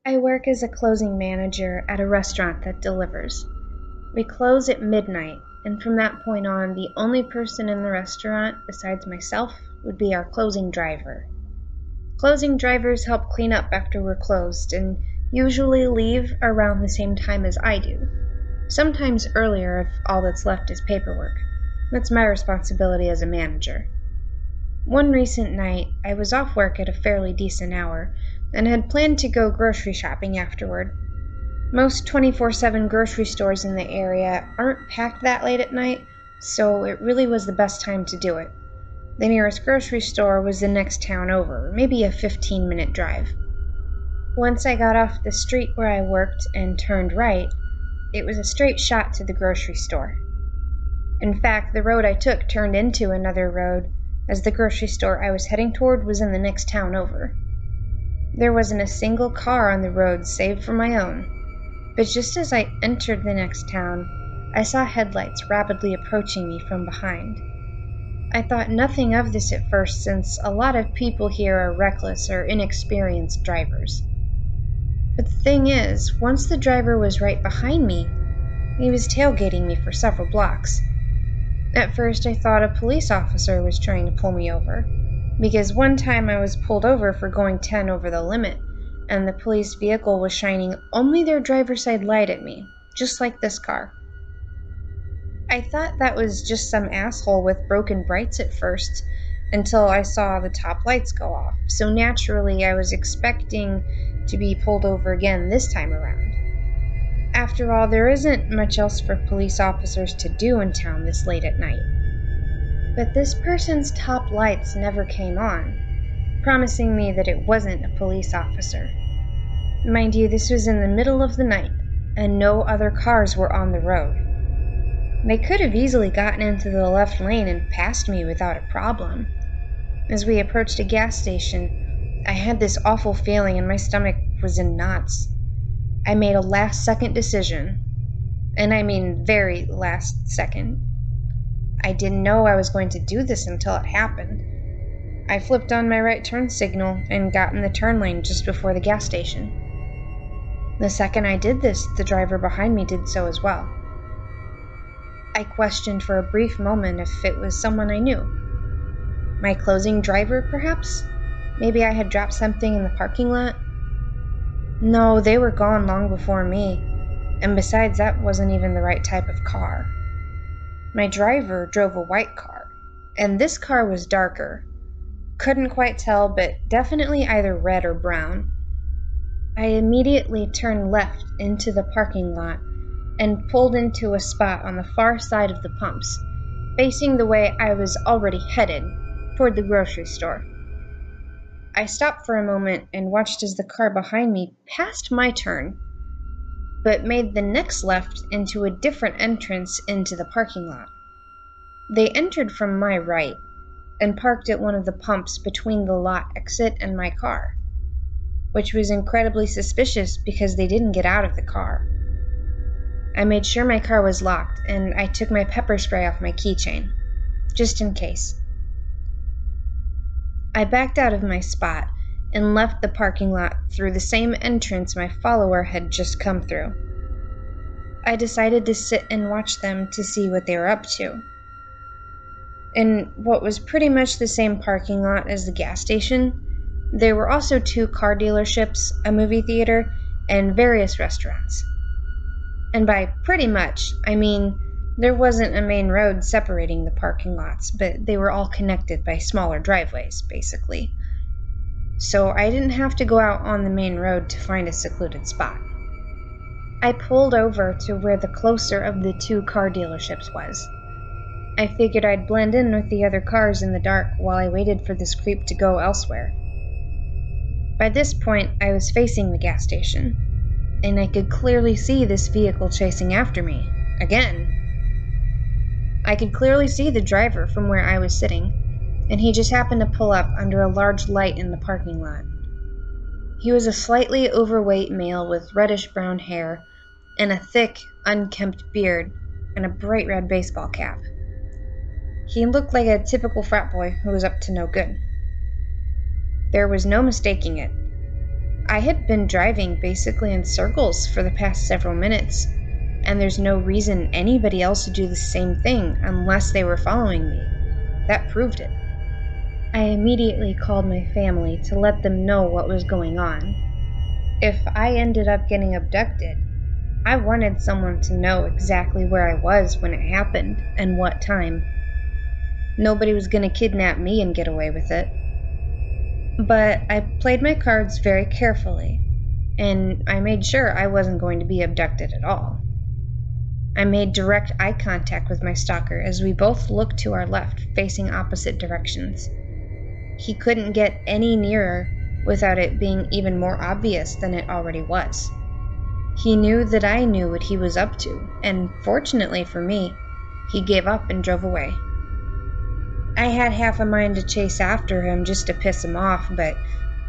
I work as a closing manager at a restaurant that delivers. We close at midnight, and from that point on, the only person in the restaurant, besides myself, would be our closing driver. Closing drivers help clean up after we're closed and usually leave around the same time as I do. Sometimes earlier if all that's left is paperwork. That's my responsibility as a manager. One recent night, I was off work at a fairly decent hour and had planned to go grocery shopping afterward. Most 24/7 grocery stores in the area aren't packed that late at night, so it really was the best time to do it. The nearest grocery store was the next town over, maybe a 15-minute drive. Once I got off the street where I worked and turned right, it was a straight shot to the grocery store. In fact, the road I took turned into another road, as the grocery store I was heading toward was in the next town over. There wasn't a single car on the road save for my own, but just as I entered the next town, I saw headlights rapidly approaching me from behind. I thought nothing of this at first, since a lot of people here are reckless or inexperienced drivers. But the thing is, once the driver was right behind me, he was tailgating me for several blocks. At first I thought a police officer was trying to pull me over, because one time I was pulled over for going 10 over the limit, and the police vehicle was shining only their driver's side light at me, just like this car. I thought that was just some asshole with broken brights at first, until I saw the top lights go off, so naturally I was expecting to be pulled over again this time around. After all, there isn't much else for police officers to do in town this late at night. But this person's top lights never came on, promising me that it wasn't a police officer. Mind you, this was in the middle of the night, and no other cars were on the road. They could have easily gotten into the left lane and passed me without a problem. As we approached a gas station, I had this awful feeling and my stomach was in knots. I made a last-second decision, and I mean very last second. I didn't know I was going to do this until it happened. I flipped on my right turn signal and got in the turn lane just before the gas station. The second I did this, the driver behind me did so as well. I questioned for a brief moment if it was someone I knew. My closing driver, perhaps? Maybe I had dropped something in the parking lot? No, they were gone long before me, and besides, that wasn't even the right type of car. My driver drove a white car, and this car was darker. Couldn't quite tell, but definitely either red or brown. I immediately turned left into the parking lot and pulled into a spot on the far side of the pumps, facing the way I was already headed, toward the grocery store. I stopped for a moment and watched as the car behind me passed my turn, but made the next left into a different entrance into the parking lot. They entered from my right and parked at one of the pumps between the lot exit and my car, which was incredibly suspicious because they didn't get out of the car. I made sure my car was locked, and I took my pepper spray off my keychain, just in case. I backed out of my spot and left the parking lot through the same entrance my follower had just come through. I decided to sit and watch them to see what they were up to. In what was pretty much the same parking lot as the gas station, there were also 2 car dealerships, a movie theater, and various restaurants. And by pretty much, I mean there wasn't a main road separating the parking lots, but they were all connected by smaller driveways, basically. So I didn't have to go out on the main road to find a secluded spot. I pulled over to where the closer of the 2 car dealerships was. I figured I'd blend in with the other cars in the dark while I waited for this creep to go elsewhere. By this point, I was facing the gas station, and I could clearly see this vehicle chasing after me, again. I could clearly see the driver from where I was sitting, and he just happened to pull up under a large light in the parking lot. He was a slightly overweight male with reddish-brown hair and a thick, unkempt beard and a bright red baseball cap. He looked like a typical frat boy who was up to no good. There was no mistaking it. I had been driving basically in circles for the past several minutes, and there's no reason anybody else would do the same thing unless they were following me. That proved it. I immediately called my family to let them know what was going on. If I ended up getting abducted, I wanted someone to know exactly where I was when it happened and what time. Nobody was going to kidnap me and get away with it. But I played my cards very carefully, and I made sure I wasn't going to be abducted at all. I made direct eye contact with my stalker as we both looked to our left, facing opposite directions. He couldn't get any nearer without it being even more obvious than it already was. He knew that I knew what he was up to, and fortunately for me, he gave up and drove away. I had half a mind to chase after him just to piss him off, but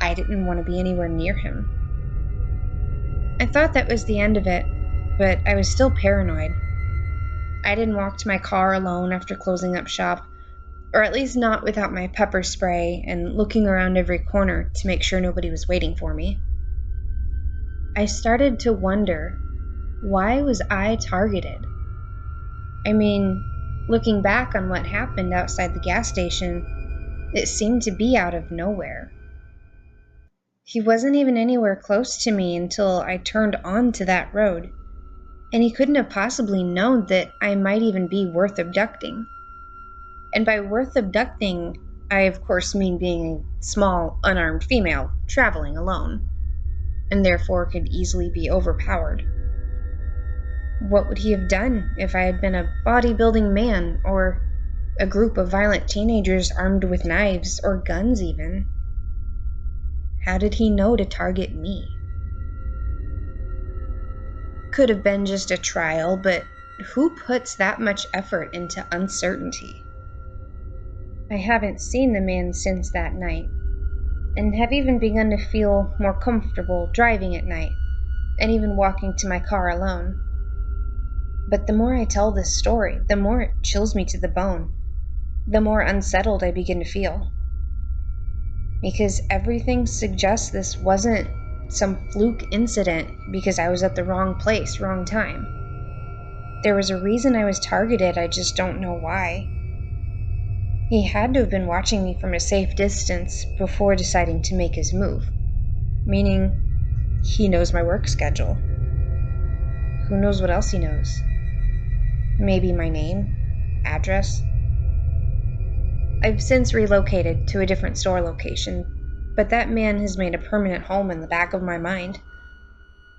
I didn't want to be anywhere near him. I thought that was the end of it, but I was still paranoid. I didn't walk to my car alone after closing up shop, or at least not without my pepper spray and looking around every corner to make sure nobody was waiting for me. I started to wonder, why was I targeted? I mean, looking back on what happened outside the gas station, it seemed to be out of nowhere. He wasn't even anywhere close to me until I turned onto that road, and he couldn't have possibly known that I might even be worth abducting. And by worth abducting, I of course mean being a small, unarmed female traveling alone, and therefore could easily be overpowered. What would he have done if I had been a bodybuilding man, or a group of violent teenagers armed with knives or guns even? How did he know to target me? Could have been just a trial, but who puts that much effort into uncertainty? I haven't seen the man since that night, and have even begun to feel more comfortable driving at night, and even walking to my car alone. But the more I tell this story, the more it chills me to the bone, the more unsettled I begin to feel. Because everything suggests this wasn't some fluke incident because I was at the wrong place, wrong time. There was a reason I was targeted, I just don't know why. He had to have been watching me from a safe distance before deciding to make his move, meaning he knows my work schedule. Who knows what else he knows? Maybe my name, address. I've since relocated to a different store location, but that man has made a permanent home in the back of my mind,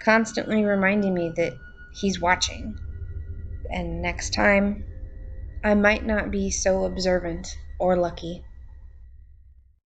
constantly reminding me that he's watching. And next time, I might not be so observant or lucky.